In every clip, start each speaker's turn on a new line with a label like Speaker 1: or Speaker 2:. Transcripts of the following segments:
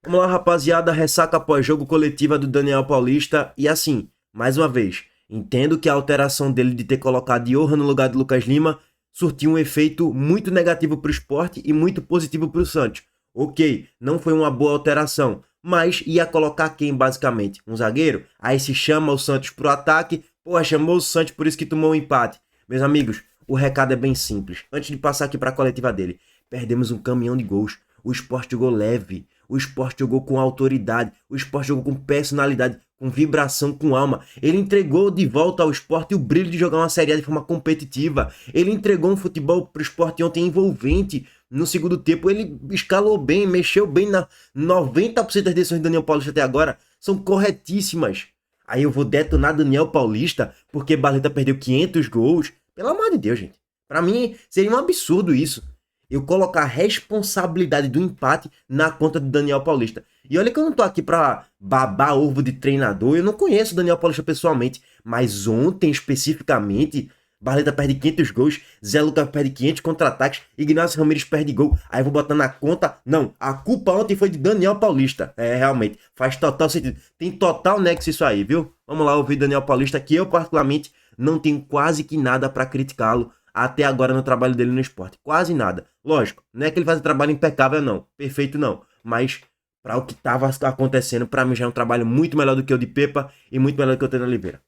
Speaker 1: Vamos lá, rapaziada, ressaca pós-jogo coletiva do Daniel Paulista. E assim, mais uma vez, entendo que a alteração dele de ter colocado Johan no lugar de Lucas Lima surtiu um efeito muito negativo para o Sport e muito positivo para o Santos. Ok, não foi uma boa alteração, mas ia colocar quem basicamente? Um zagueiro? Aí se chama o Santos pro ataque, porra, chamou o Santos por isso que tomou um empate. Meus amigos, o recado é bem simples. Antes de passar aqui para a coletiva dele, perdemos um caminhão de gols. O Sport jogou leve. O Sport jogou com autoridade, o Sport jogou com personalidade, com vibração, com alma. Ele entregou de volta ao Sport o brilho de jogar uma Série A de forma competitiva. Ele entregou um futebol pro Sport ontem envolvente. No segundo tempo ele escalou bem, mexeu bem na 90% das decisões do Daniel Paulista até agora. São corretíssimas. Aí eu vou detonar Daniel Paulista porque Barleta perdeu 500 gols. Pelo amor de Deus, gente. Pra mim seria um absurdo isso. Eu colocar a responsabilidade do empate na conta do Daniel Paulista. E olha que eu não tô aqui pra babar ovo de treinador, eu não conheço o Daniel Paulista pessoalmente, mas ontem especificamente, Barleta perde 500 gols, Zé Lucas perde 500 contra-ataques, Ignacio Ramírez perde gol, aí eu vou botar na conta, não, a culpa ontem foi de Daniel Paulista. É, realmente, faz total sentido, tem total nexo isso aí, viu? Vamos lá ouvir Daniel Paulista, que eu particularmente não tenho quase que nada pra criticá-lo até agora no trabalho dele no esporte. Quase nada. Lógico, não é que ele faz um trabalho impecável, não. Perfeito, não. Mas, para o que estava acontecendo, para mim já é um trabalho muito melhor do que o de Pepa e muito melhor do que o de Oliveira.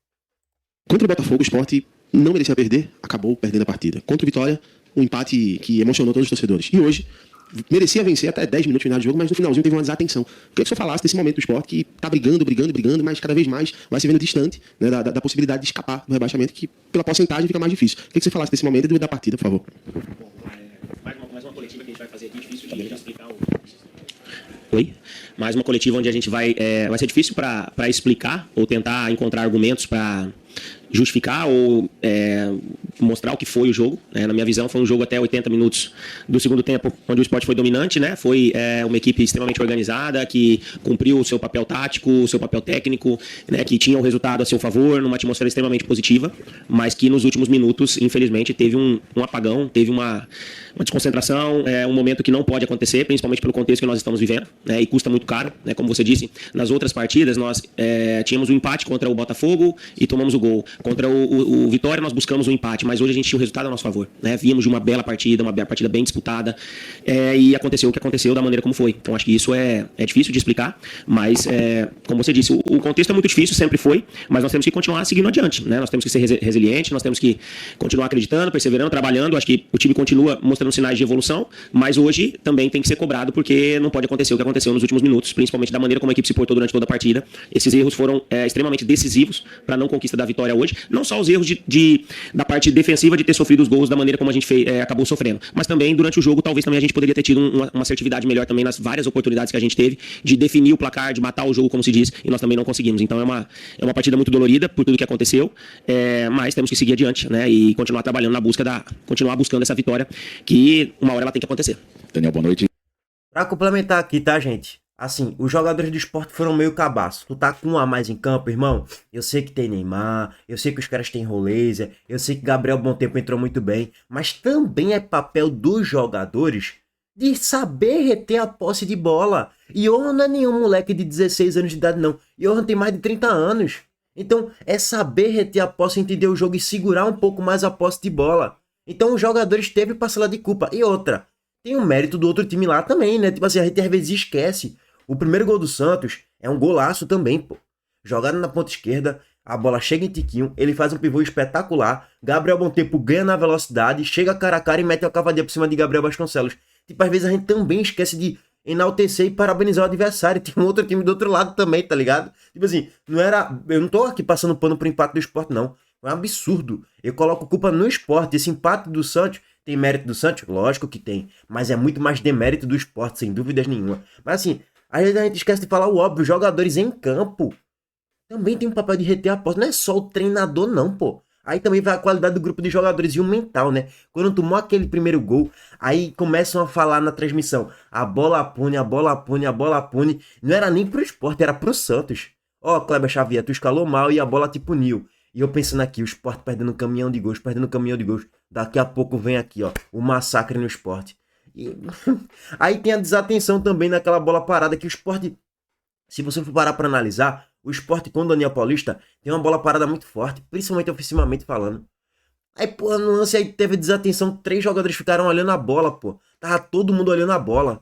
Speaker 2: Contra o Botafogo, o Sport não merecia perder, acabou perdendo a partida. Contra o Vitória, um empate que emocionou todos os torcedores. E hoje, merecia vencer até 10 minutos no final do jogo, mas no finalzinho teve uma desatenção. Queria que o senhor falasse desse momento do Sport que tá brigando, mas cada vez mais vai se vendo distante, né, da possibilidade de escapar do rebaixamento, que pela porcentagem fica mais difícil. Queria que você falasse desse momento e da partida, por favor.
Speaker 3: Mais uma coletiva que a gente vai fazer aqui, difícil de explicar o... Oi? Mais uma coletiva onde a gente vai ser difícil para explicar ou tentar encontrar argumentos para justificar ou mostrar o que foi o jogo. Na minha visão, foi um jogo até 80 minutos do segundo tempo, onde o Sport foi dominante, né? Foi uma equipe extremamente organizada, que cumpriu o seu papel tático, o seu papel técnico, né? Que tinha o resultado a seu favor, numa atmosfera extremamente positiva, mas que nos últimos minutos, infelizmente, teve um apagão, teve uma desconcentração, um momento que não pode acontecer, principalmente pelo contexto que nós estamos vivendo, né? E custa muito caro, né? Como você disse, nas outras partidas nós tínhamos um empate contra o Botafogo e tomamos o gol. Contra o Vitória nós buscamos um empate, mas hoje a gente tinha o resultado a nosso favor, né? Víamos de uma bela partida, uma partida bem disputada, e aconteceu o que aconteceu da maneira como foi. Então acho que isso é difícil de explicar, mas como você disse, o contexto é muito difícil, sempre foi, mas nós temos que continuar seguindo adiante, né? Nós temos que ser resilientes, nós temos que continuar acreditando, perseverando, trabalhando. Acho que o time continua mostrando sinais de evolução, mas hoje também tem que ser cobrado, porque não pode acontecer o que aconteceu nos últimos minutos, principalmente da maneira como a equipe se portou durante toda a partida. Esses erros foram extremamente decisivos para a não conquista da vitória hoje. Não só os erros da parte defensiva de ter sofrido os gols da maneira como a gente acabou sofrendo, mas também durante o jogo talvez também a gente poderia ter tido uma assertividade melhor também nas várias oportunidades que a gente teve de definir o placar, de matar o jogo, como se diz, e nós também não conseguimos. Então é uma partida muito dolorida por tudo que aconteceu, mas temos que seguir adiante, né, e continuar trabalhando continuar buscando essa vitória, que uma hora ela tem que acontecer.
Speaker 2: Daniel, boa noite.
Speaker 1: Pra complementar aqui, tá, gente? Assim, os jogadores do esporte foram meio cabaço. Tu tá com um a mais em campo, irmão? Eu sei que tem Neymar, eu sei que os caras têm Rolésia, eu sei que Gabriel Bom Tempo entrou muito bem, mas também é papel dos jogadores de saber reter a posse de bola. E Johan não é nenhum moleque de 16 anos de idade, não. Johan tem mais de 30 anos. Então, é saber reter a posse, entender o jogo e segurar um pouco mais a posse de bola. Então, os jogadores teve parcela de culpa. E outra, tem o mérito do outro time lá também, né? Tipo assim, a gente às vezes esquece. O primeiro gol do Santos é um golaço também, pô. Jogada na ponta esquerda, a bola chega em Tiquinho, ele faz um pivô espetacular, Gabriel Bom Tempo ganha na velocidade, chega cara a cara e mete a cavadinha por cima de Gabriel Vasconcelos. Tipo, às vezes a gente também esquece de enaltecer e parabenizar o adversário. Tem um outro time do outro lado também, tá ligado? Tipo assim, eu não tô aqui passando pano pro empate do Sport, não. É um absurdo. Eu coloco culpa no Sport. Esse empate do Santos tem mérito do Santos? Lógico que tem. Mas é muito mais demérito do Sport, sem dúvidas nenhuma. Mas assim, às vezes a gente esquece de falar o óbvio. Jogadores em campo também tem um papel de reter a posse. Não é só o treinador, não, pô. Aí também vai a qualidade do grupo de jogadores e o mental, né? Quando tomou aquele primeiro gol, aí começam a falar na transmissão: a bola pune, a bola pune, a bola pune. Não era nem pro Sport, era pro Santos. Ó, Kleber Xavier, tu escalou mal e a bola te puniu. E eu pensando aqui, o Sport perdendo um caminhão de gols, perdendo um caminhão de gols. Daqui a pouco vem aqui, ó, o massacre no Sport. E... Aí tem a desatenção também naquela bola parada que o Sport, se você for parar pra analisar, o Sport com o Daniel Paulista tem uma bola parada muito forte, principalmente ofensivamente falando. Aí, pô, no lance aí teve desatenção, 3 jogadores ficaram olhando a bola, pô. Tava todo mundo olhando a bola.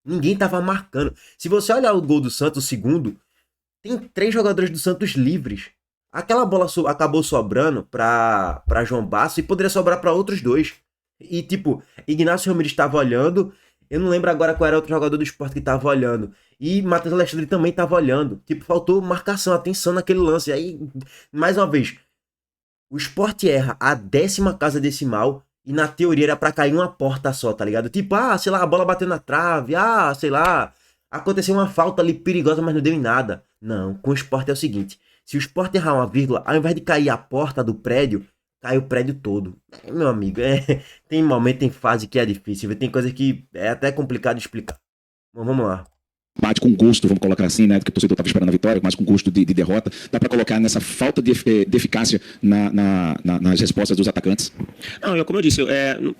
Speaker 1: Ninguém tava marcando. Se você olhar o gol do Santos, o segundo, tem 3 jogadores do Santos livres. Aquela bola acabou sobrando pra João Basso e poderia sobrar pra outros 2. E, tipo, Ignacio Ramirez estava olhando. Eu não lembro agora qual era outro jogador do Sport que tava olhando. E Matheus Alexandre também tava olhando. Tipo, faltou marcação, atenção naquele lance. Aí, mais uma vez, o Sport erra a 10ª casa decimal e na teoria era pra cair uma porta só, tá ligado? Tipo, sei lá, a bola bateu na trave, sei lá, aconteceu uma falta ali perigosa, mas não deu em nada. Não, com o Sport é o seguinte, se o Sport errar uma vírgula, ao invés de cair a porta do prédio, cai o prédio todo. Meu amigo, tem momento, tem fase que é difícil, tem coisa que é até complicado de explicar. Mas vamos lá.
Speaker 4: Bate com gosto, vamos colocar assim, né? Porque o torcedor estava esperando a vitória, mas com gosto de derrota. Dá para colocar nessa falta de eficácia nas respostas dos atacantes?
Speaker 3: Não, como eu disse,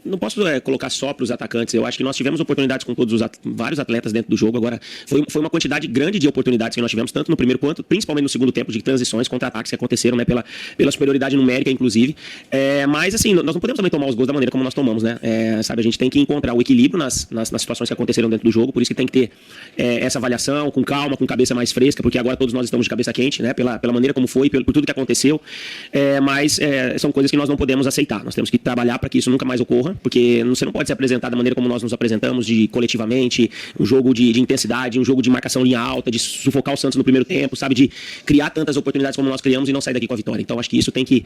Speaker 3: não posso colocar só para os atacantes. Eu acho que nós tivemos oportunidades com todos vários atletas dentro do jogo. Agora, foi uma quantidade grande de oportunidades que nós tivemos, tanto no primeiro quanto, principalmente no segundo tempo, de transições, contra-ataques que aconteceram, né? Pela superioridade numérica, inclusive. Mas, assim, nós não podemos também tomar os gols da maneira como nós tomamos, né? Sabe, a gente tem que encontrar o equilíbrio nas situações que aconteceram dentro do jogo, por isso que tem que ter essa avaliação com calma, com cabeça mais fresca, porque agora todos nós estamos de cabeça quente, né? Pela maneira como foi, por tudo que aconteceu. Mas são coisas que nós não podemos aceitar. Nós temos que trabalhar para que isso nunca mais ocorra, porque você não pode se apresentar da maneira como nós nos apresentamos, coletivamente, um jogo de intensidade, um jogo de marcação linha alta, de sufocar o Santos no primeiro tempo, sabe? De criar tantas oportunidades como nós criamos e não sair daqui com a vitória. Então acho que isso tem que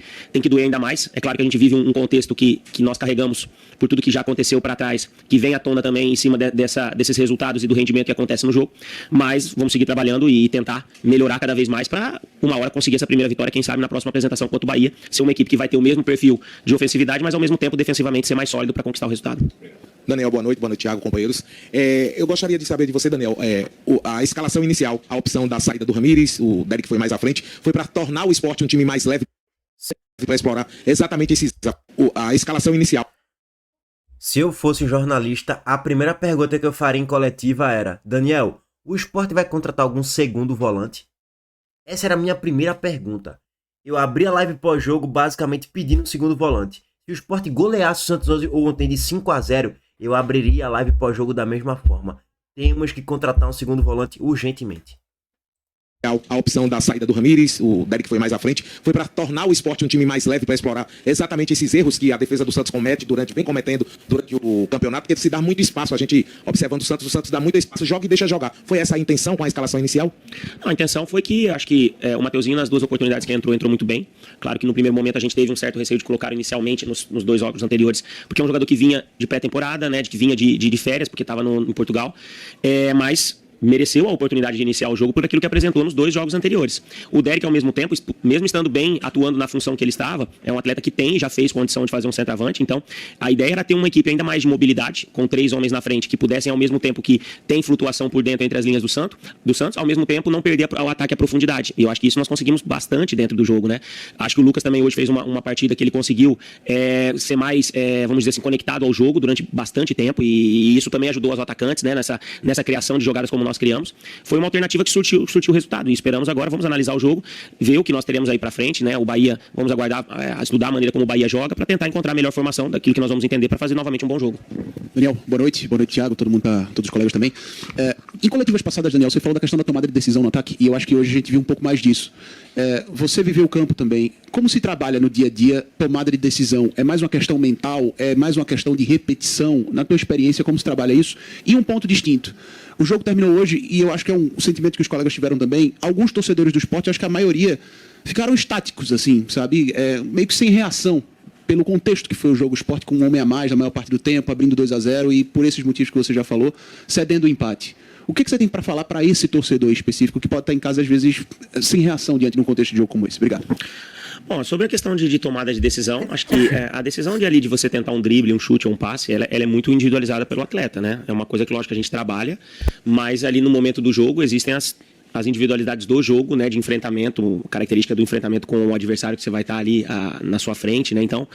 Speaker 3: doer ainda mais. É claro que a gente vive um contexto que nós carregamos por tudo que já aconteceu para trás, que vem à tona também em cima desses resultados e do rendimento que acontece no jogo. Mas vamos seguir trabalhando e tentar melhorar cada vez mais para uma hora conseguir essa primeira vitória, quem sabe na próxima apresentação contra o Bahia, ser uma equipe que vai ter o mesmo perfil de ofensividade, mas ao mesmo tempo defensivamente ser mais sólido para conquistar o resultado.
Speaker 5: Daniel, boa noite, Thiago, companheiros. Eu gostaria de saber de você, Daniel, a escalação inicial, a opção da saída do Ramírez, o Derek foi mais à frente, foi para tornar o Sport um time mais leve para explorar exatamente a escalação inicial.
Speaker 1: Se eu fosse um jornalista, a primeira pergunta que eu faria em coletiva era: Daniel, o Sport vai contratar algum segundo volante? Essa era a minha primeira pergunta. Eu abri a live pós-jogo basicamente pedindo um segundo volante. Se o Sport goleasse o Santos ontem de 5-0, eu abriria a live pós-jogo da mesma forma. Temos que contratar um segundo volante urgentemente.
Speaker 5: A opção da saída do Ramírez, o Derek foi mais à frente, foi para tornar o Sport um time mais leve para explorar exatamente esses erros que a defesa do Santos vem cometendo durante o campeonato, porque se dá muito espaço, a gente observando o Santos dá muito espaço, joga e deixa jogar. Foi essa a intenção com a escalação inicial?
Speaker 3: Não, a intenção foi que, acho que o Mateuzinho nas 2 oportunidades que entrou muito bem. Claro que no primeiro momento a gente teve um certo receio de colocar inicialmente nos 2 jogos anteriores, porque é um jogador que vinha de pré-temporada, né, que vinha de férias, porque estava em Portugal, mas mereceu a oportunidade de iniciar o jogo por aquilo que apresentou nos 2 jogos anteriores. O Derek, ao mesmo tempo, mesmo estando bem, atuando na função que ele estava, é um atleta que já fez condição de fazer um centroavante, então a ideia era ter uma equipe ainda mais de mobilidade, com 3 homens na frente que pudessem, ao mesmo tempo que tem flutuação por dentro entre as linhas do Santos, ao mesmo tempo não perder o ataque à profundidade. E eu acho que isso nós conseguimos bastante dentro do jogo, né? Acho que o Lucas também hoje fez uma partida que ele conseguiu ser mais, vamos dizer assim, conectado ao jogo durante bastante tempo, e isso também ajudou os atacantes, né, nessa criação de jogadas como nós criamos. Foi uma alternativa que surtiu resultado, e esperamos agora, vamos analisar o jogo, ver o que nós teremos aí pra frente, né? O Bahia, vamos aguardar, estudar a maneira como o Bahia joga para tentar encontrar a melhor formação daquilo que nós vamos entender para fazer novamente um bom jogo.
Speaker 2: Daniel, boa noite, Thiago, todos os colegas também. Em coletivas passadas, Daniel, você falou da questão da tomada de decisão no ataque, e eu acho que hoje a gente viu um pouco mais disso. Você viveu o campo também. Como se trabalha no dia a dia tomada de decisão? É mais uma questão mental? É mais uma questão de repetição? Na tua experiência, como se trabalha isso? E um ponto distinto. O jogo terminou hoje, e eu acho que é um sentimento que os colegas tiveram também. Alguns torcedores do esporte, acho que a maioria, ficaram estáticos, assim, sabe? Meio que sem reação, pelo contexto que foi o jogo. O Sport com um homem a mais na maior parte do tempo, abrindo 2-0, e por esses motivos que você já falou, cedendo o empate. O que você tem para falar para esse torcedor específico que pode estar em casa, às vezes, sem reação diante de um contexto de jogo como esse? Obrigado.
Speaker 3: Bom, sobre a questão de tomada de decisão, acho que a decisão de você tentar um drible, um chute ou um passe, ela é muito individualizada pelo atleta, né? É uma coisa que, lógico, a gente trabalha, mas ali no momento do jogo existem as individualidades do jogo, né, de enfrentamento, característica do enfrentamento com o adversário que você vai estar ali na sua frente, né? Então,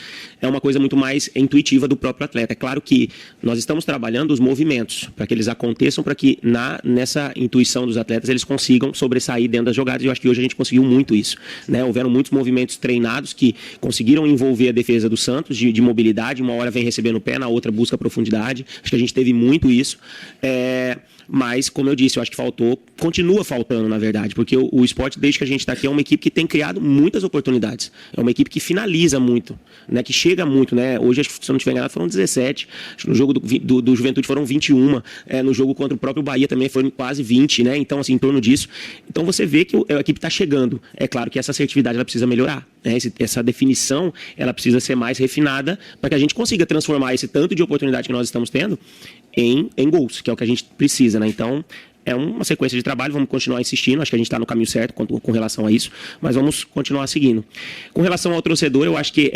Speaker 3: é uma coisa muito mais intuitiva do próprio atleta. É claro que nós estamos trabalhando os movimentos para que eles aconteçam, para que nessa intuição dos atletas eles consigam sobressair dentro das jogadas. E eu acho que hoje a gente conseguiu muito isso, né? Houveram muitos movimentos treinados que conseguiram envolver a defesa do Santos de mobilidade. Uma hora vem recebendo o pé, na outra busca profundidade. Acho que a gente teve muito isso. Mas, como eu disse, eu acho que continua faltando, na verdade, porque o Sport, desde que a gente está aqui, é uma equipe que tem criado muitas oportunidades. É uma equipe que finaliza muito, né? Que chega muito, né? Hoje, acho que, se eu não estiver enganado, foram 17. Acho que no jogo do Juventude foram 21. No jogo contra o próprio Bahia também foram quase 20, né? Então, assim, em torno disso. Então, você vê que a equipe está chegando. É claro que essa assertividade ela precisa melhorar, né? Essa definição ela precisa ser mais refinada para que a gente consiga transformar esse tanto de oportunidade que nós estamos tendo em gols, que é o que a gente precisa, né? Então, é uma sequência de trabalho, vamos continuar insistindo, acho que a gente está no caminho certo com relação a isso, mas vamos continuar seguindo. Com relação ao torcedor, eu acho que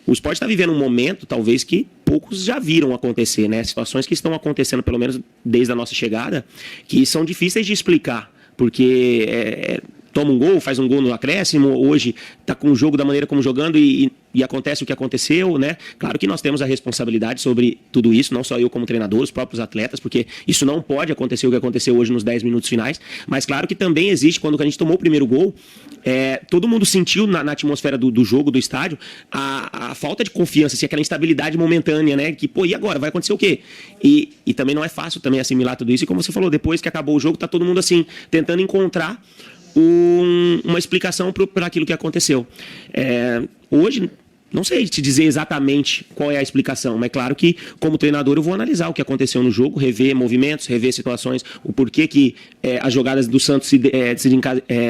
Speaker 3: o Sport está vivendo um momento, talvez, que poucos já viram acontecer, né? Situações que estão acontecendo, pelo menos desde a nossa chegada, que são difíceis de explicar, porque toma um gol, faz um gol no acréscimo, hoje está com o jogo da maneira como jogando e acontece o que aconteceu, né? Claro que nós temos a responsabilidade sobre tudo isso, não só eu como treinador, os próprios atletas, porque isso não pode acontecer o que aconteceu hoje nos 10 minutos finais, mas claro que também existe, quando a gente tomou o primeiro gol, todo mundo sentiu na atmosfera do jogo, do estádio, a falta de confiança, assim, aquela instabilidade momentânea, né? Que, e agora? Vai acontecer o quê? E também não é fácil também assimilar tudo isso, e como você falou, depois que acabou o jogo, tá todo mundo assim, tentando encontrar uma explicação para aquilo que aconteceu. Hoje, não sei te dizer exatamente qual é a explicação, mas claro que, como treinador, eu vou analisar o que aconteceu no jogo, rever movimentos, rever situações, o porquê que as jogadas do Santos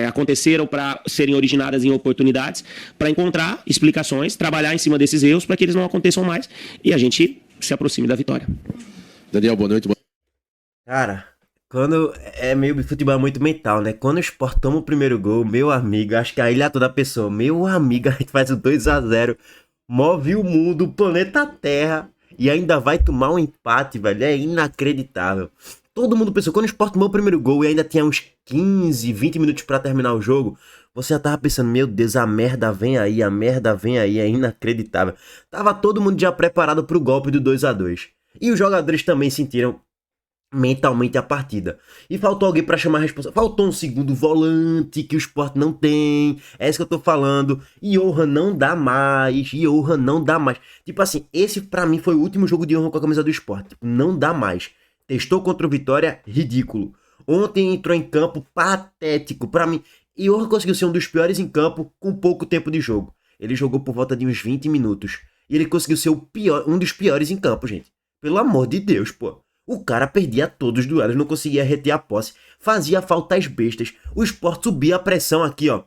Speaker 3: aconteceram para serem originadas em oportunidades, para encontrar explicações, trabalhar em cima desses erros para que eles não aconteçam mais e a gente se aproxime da vitória.
Speaker 2: Daniel, boa noite.
Speaker 1: Cara, quando futebol é muito mental, né? Quando o Sport toma o primeiro gol, meu amigo, acho que a ilha toda pessoa, meu amigo, a gente faz o 2-0, move o mundo, o planeta Terra, e ainda vai tomar um empate, velho, é inacreditável. Todo mundo pensou, quando o Sport tomou o primeiro gol e ainda tinha uns 15, 20 minutos pra terminar o jogo, você já tava pensando, meu Deus, a merda vem aí, é inacreditável. Tava todo mundo já preparado pro golpe do 2-2. E os jogadores também sentiram mentalmente a partida. E faltou alguém pra chamar a responsabilidade. Faltou um segundo volante que o Sport não tem. É isso que eu tô falando. Johan não dá mais. Tipo assim, esse pra mim foi o último jogo de Johan com a camisa do Sport. Tipo, não dá mais. Testou contra o Vitória, ridículo. Ontem entrou em campo, patético. Pra mim, Johan conseguiu ser um dos piores em campo com pouco tempo de jogo. Ele jogou por volta de uns 20 minutos. E ele conseguiu ser um dos piores em campo, gente. Pelo amor de Deus, pô. O cara perdia todos os duelos, não conseguia reter a posse, fazia faltas bestas. O Sport subia a pressão aqui, ó.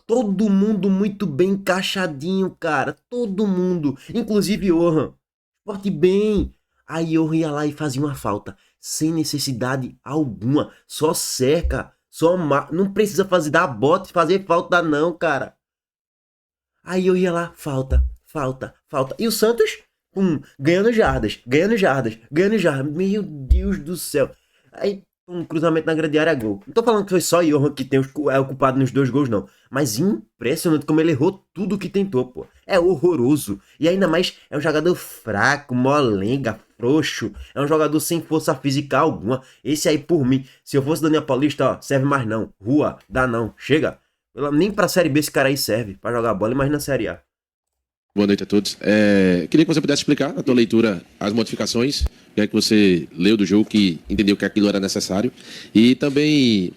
Speaker 1: Todo mundo muito bem encaixadinho, cara. Todo mundo. Inclusive Johan. Sport bem. Aí Johan ia lá e fazia uma falta. Sem necessidade alguma. Só cerca. Não precisa dar bote, fazer falta não, cara. Aí eu ia lá, falta. E o Santos... ganhando jardas. Meu Deus do céu. Aí, um cruzamento na grande área, gol. Não tô falando que foi só Johan que é o culpado nos 2 gols, não. Mas impressionante como ele errou tudo que tentou, pô. É horroroso. E ainda mais, é um jogador fraco, molenga, frouxo. É um jogador sem força física alguma. Esse aí, por mim, se eu fosse Daniel Paulista, ó, serve mais não. Rua, dá não. Chega. Nem pra Série B esse cara aí serve. Pra jogar bola, imagina na Série A.
Speaker 2: Boa noite a todos. Queria que você pudesse explicar, na tua leitura, as modificações, o que é que você leu do jogo, que entendeu que aquilo era necessário. E também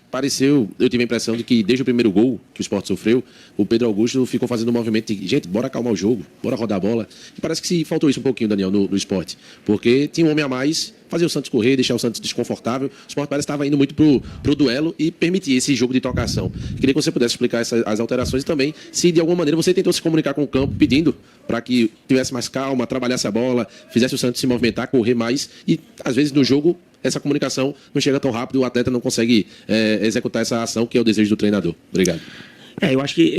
Speaker 2: eu tive a impressão de que desde o primeiro gol que o Sport sofreu, o Pedro Augusto ficou fazendo um movimento de, gente, bora acalmar o jogo, bora rodar a bola. E parece que faltou isso um pouquinho, Daniel, no Sport. Porque tinha um homem a mais, fazer o Santos correr, deixar o Santos desconfortável. O Sport parece que estava indo muito pro duelo e permitir esse jogo de trocação. Queria que você pudesse explicar as alterações e também se de alguma maneira você tentou se comunicar com o campo pedindo para que tivesse mais calma, trabalhasse a bola, fizesse o Santos se movimentar, correr mais e às vezes no jogo essa comunicação não chega tão rápido, o atleta não consegue executar essa ação que é o desejo do treinador. Obrigado.
Speaker 3: Eu acho que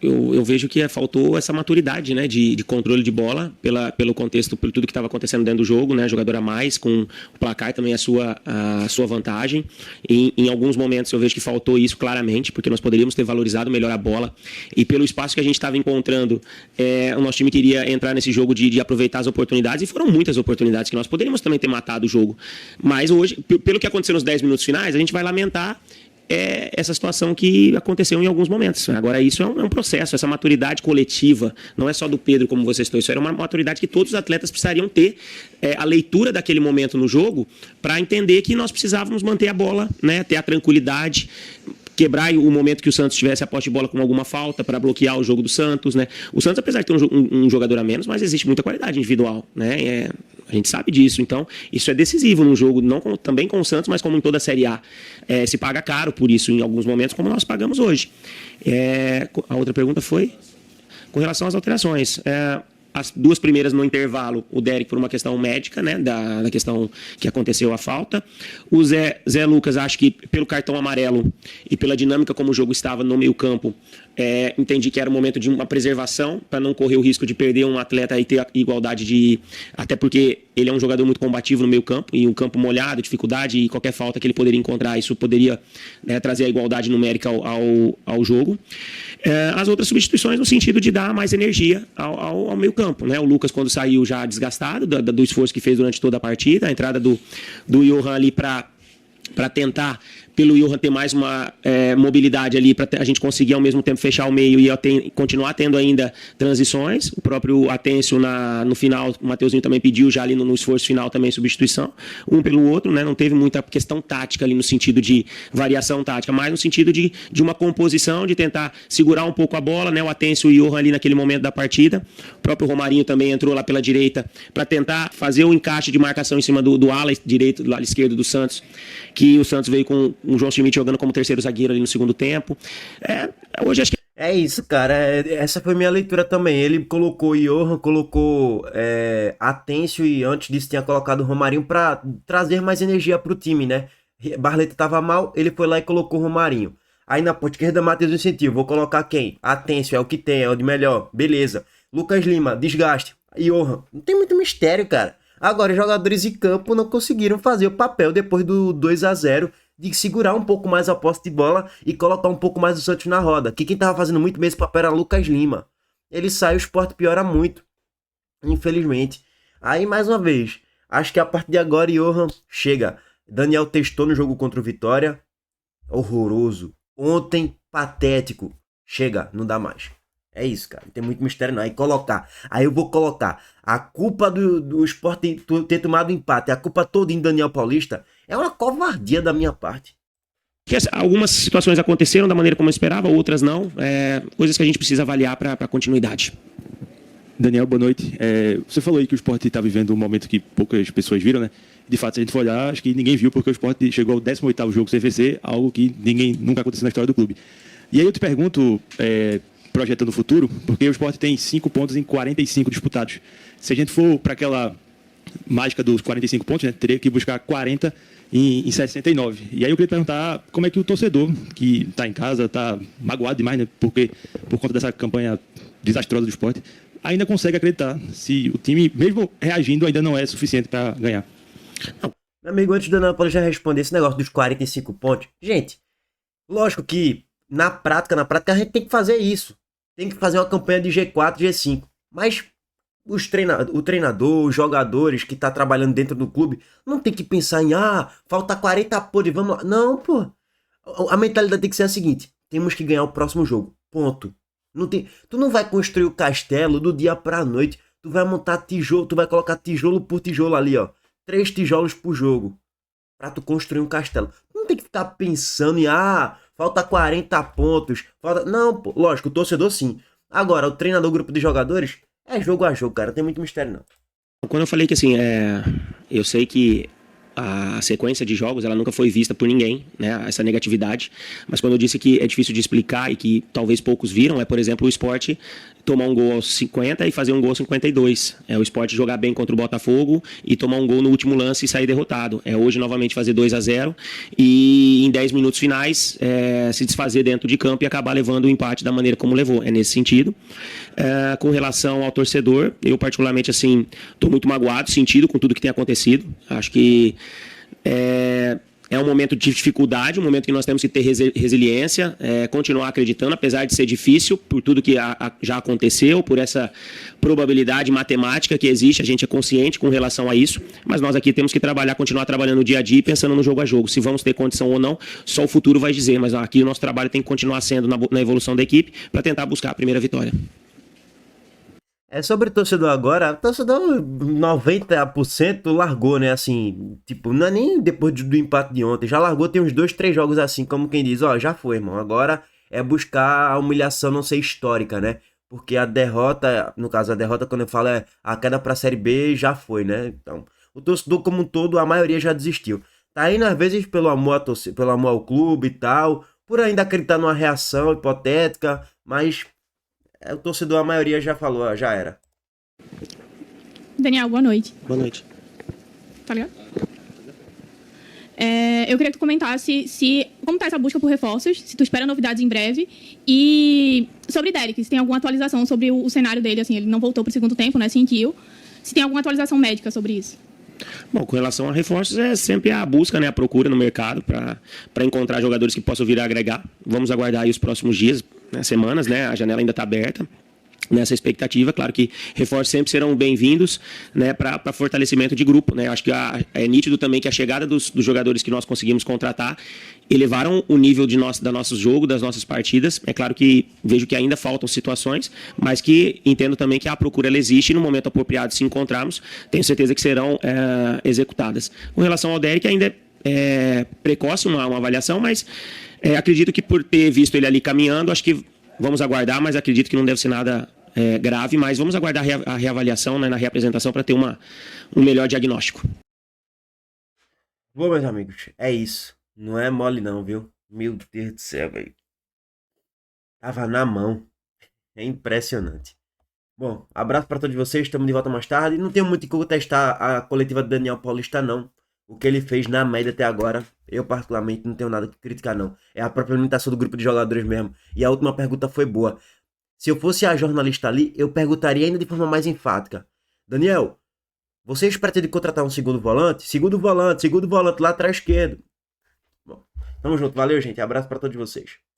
Speaker 3: eu vejo que faltou essa maturidade, né, de controle de bola pelo contexto, por tudo que estava acontecendo dentro do jogo, né, jogador a mais, com o placar também a sua vantagem. Em alguns momentos eu vejo que faltou isso claramente, porque nós poderíamos ter valorizado melhor a bola, e pelo espaço que a gente estava encontrando, o nosso time queria entrar nesse jogo de aproveitar as oportunidades, e foram muitas oportunidades que nós poderíamos também ter matado o jogo. Mas hoje, pelo que aconteceu nos 10 minutos finais, a gente vai lamentar essa situação que aconteceu em alguns momentos. Agora, isso é um processo, essa maturidade coletiva, não é só do Pedro, como você citou, isso era uma maturidade que todos os atletas precisariam ter, a leitura daquele momento no jogo, para entender que nós precisávamos manter a bola, né, ter a tranquilidade, quebrar o momento que o Santos tivesse a posse de bola com alguma falta para bloquear o jogo do Santos, né? O Santos, apesar de ter um jogador a menos, mas existe muita qualidade individual, né? A gente sabe disso, então isso é decisivo num jogo, também com o Santos, mas como em toda a Série A. Se paga caro por isso em alguns momentos, como nós pagamos hoje. A outra pergunta foi com relação às alterações. As duas primeiras no intervalo, o Derek por uma questão médica, né, da questão que aconteceu a falta. O Zé Lucas, acho que pelo cartão amarelo e pela dinâmica como o jogo estava no meio campo, entendi que era o momento de uma preservação, para não correr o risco de perder um atleta e ter a igualdade de... Até porque ele é um jogador muito combativo no meio campo, e um campo molhado, dificuldade, e qualquer falta que ele poderia encontrar, isso poderia, trazer a igualdade numérica ao jogo. As outras substituições no sentido de dar mais energia ao meio campo, né? O Lucas, quando saiu já desgastado do esforço que fez durante toda a partida, a entrada do Johan ali para tentar, pelo Johan ter mais uma mobilidade ali, para a gente conseguir ao mesmo tempo fechar o meio e continuar tendo ainda transições. O próprio Atencio no final, o Mateuzinho também pediu já ali no esforço final também substituição, um pelo outro, né? Não teve muita questão tática ali no sentido de variação tática, mas no sentido de uma composição, de tentar segurar um pouco a bola, né? O Atencio e o Johan ali naquele momento da partida. O próprio Romarinho também entrou lá pela direita para tentar fazer o encaixe de marcação em cima do ala direito, do lado esquerdo do Santos, que o Santos veio com o João Schmidt jogando como terceiro zagueiro ali no segundo tempo. Hoje acho que...
Speaker 1: É isso, cara. Essa foi minha leitura também. Ele colocou Johan, colocou Atencio, e antes disso tinha colocado o Romarinho para trazer mais energia pro time, né? Barleta tava mal, ele foi lá e colocou o Romarinho. Aí na ponta esquerda, Matheus incentivo. Vou colocar quem? Atencio, é o que tem, é o de melhor. Beleza. Lucas Lima, desgaste. Johan. Não tem muito mistério, cara. Agora, os jogadores em campo não conseguiram fazer o papel depois do 2-0, de segurar um pouco mais a posse de bola e colocar um pouco mais o Santos na roda. Que quem tava fazendo muito bem esse papel era Lucas Lima. Ele sai, o Sport piora muito, infelizmente. Aí, mais uma vez, acho que a partir de agora, Johan, chega. Daniel testou no jogo contra o Vitória. Horroroso. Ontem, patético. Chega, não dá mais. É isso, cara. Não tem muito mistério não. Aí eu vou colocar a culpa do Sport ter tomado empate, a culpa toda em Daniel Paulista, é uma covardia da minha parte.
Speaker 3: Algumas situações aconteceram da maneira como eu esperava, outras não. Coisas que a gente precisa avaliar para a continuidade.
Speaker 4: Daniel, boa noite. Você falou aí que o Sport está vivendo um momento que poucas pessoas viram, né? De fato, se a gente for olhar, acho que ninguém viu, porque o Sport chegou ao 18º jogo sem vencer, algo que nunca aconteceu na história do clube. E aí eu te pergunto, projetando o futuro, porque o Sport tem 5 pontos em 45 disputados. Se a gente for para aquela mágica dos 45 pontos, né, teria que buscar 40 em 69. E aí eu queria te perguntar como é que o torcedor, que está em casa, está magoado demais, né, porque, por conta dessa campanha desastrosa do Sport, ainda consegue acreditar se o time, mesmo reagindo, ainda não é suficiente para ganhar.
Speaker 1: Meu amigo, antes do Daniel Paulista já responder esse negócio dos 45 pontos, gente, lógico que na prática a gente tem que fazer isso. Tem que fazer uma campanha de G4, G5. Mas o treinador, os jogadores que tá trabalhando dentro do clube, não tem que pensar em, falta 40 pontos, vamos lá. Não, pô. A mentalidade tem que ser a seguinte: temos que ganhar o próximo jogo. Ponto. Tu não vai construir o castelo do dia pra noite. Tu vai montar tijolo, tu vai colocar tijolo por tijolo ali, ó. 3 tijolos por jogo. Pra tu construir um castelo. Tu não tem que ficar pensando em, falta 40 pontos. Não, pô. Lógico, o torcedor sim. Agora, o treinador, o grupo de jogadores, é jogo a jogo, cara. Não tem muito mistério, não.
Speaker 3: Quando eu falei que, assim, eu sei que a sequência de jogos, ela nunca foi vista por ninguém, né, essa negatividade. Mas quando eu disse que é difícil de explicar e que talvez poucos viram, é, por exemplo, o Sport tomar um gol aos 50 e fazer um gol aos 52. É o Sport jogar bem contra o Botafogo e tomar um gol no último lance e sair derrotado. É hoje novamente fazer 2-0 e em 10 minutos finais se desfazer dentro de campo e acabar levando o empate da maneira como levou. É nesse sentido. Com relação ao torcedor, eu particularmente assim estou muito magoado, sentido com tudo que tem acontecido. Acho que é um momento de dificuldade, um momento que nós temos que ter resiliência, continuar acreditando, apesar de ser difícil, por tudo que já aconteceu, por essa probabilidade matemática que existe, a gente é consciente com relação a isso, mas nós aqui temos que trabalhar, continuar trabalhando dia a dia e pensando no jogo a jogo. Se vamos ter condição ou não, só o futuro vai dizer, mas aqui o nosso trabalho tem que continuar sendo na evolução da equipe para tentar buscar a primeira vitória.
Speaker 1: Sobre o torcedor agora, o torcedor 90% largou, né, assim, tipo, não é nem depois do empate de ontem, já largou, tem uns 2, 3 jogos assim, como quem diz, ó, já foi, irmão, agora é buscar a humilhação não ser histórica, né, porque a derrota, no caso, a derrota quando eu falo é a queda pra Série B, já foi, né, então, o torcedor como um todo, a maioria já desistiu, tá indo às vezes pelo amor, pelo amor ao clube e tal, por ainda acreditar numa reação hipotética, mas... o torcedor, a maioria já falou, ó, já era.
Speaker 6: Daniel, boa noite.
Speaker 3: Boa noite.
Speaker 6: Tá ligado? Eu queria que tu comentasse como tá essa busca por reforços, se tu espera novidades em breve, e sobre Derek, se tem alguma atualização sobre o cenário dele, assim, ele não voltou pro segundo tempo, né, sentiu, se tem alguma atualização médica sobre isso.
Speaker 3: Bom, com relação a reforços, é sempre a busca, né, a procura no mercado para encontrar jogadores que possam vir a agregar. Vamos aguardar aí os próximos dias, né, semanas, né, a janela ainda está aberta. Nessa expectativa, claro que reforços sempre serão bem-vindos, né, para fortalecimento de grupo, né? Acho que é nítido também que a chegada dos jogadores que nós conseguimos contratar elevaram o nível do nosso jogo, das nossas partidas. É claro que vejo que ainda faltam situações, mas que entendo também que a procura ela existe e no momento apropriado, se encontrarmos, tenho certeza que serão executadas. Com relação ao Derek, ainda é precoce uma avaliação, mas acredito que por ter visto ele ali caminhando, acho que vamos aguardar, mas acredito que não deve ser nada grave, mas vamos aguardar a reavaliação, né, na reapresentação para ter um melhor diagnóstico.
Speaker 1: Bom, meus amigos, é isso. Não é mole não, viu? Meu Deus do céu, velho. Tava na mão. É impressionante. Bom, abraço para todos vocês, estamos de volta mais tarde. Não tenho muito que contestar a coletiva do Daniel Paulista, não. O que ele fez na média até agora, eu particularmente não tenho nada que criticar, não. É a própria limitação do grupo de jogadores mesmo. E a última pergunta foi boa. Se eu fosse a jornalista ali, eu perguntaria ainda de forma mais enfática. Daniel, vocês pretendem contratar um segundo volante? Segundo volante lá atrás esquerdo. Bom, tamo junto. Valeu, gente. Abraço para todos vocês.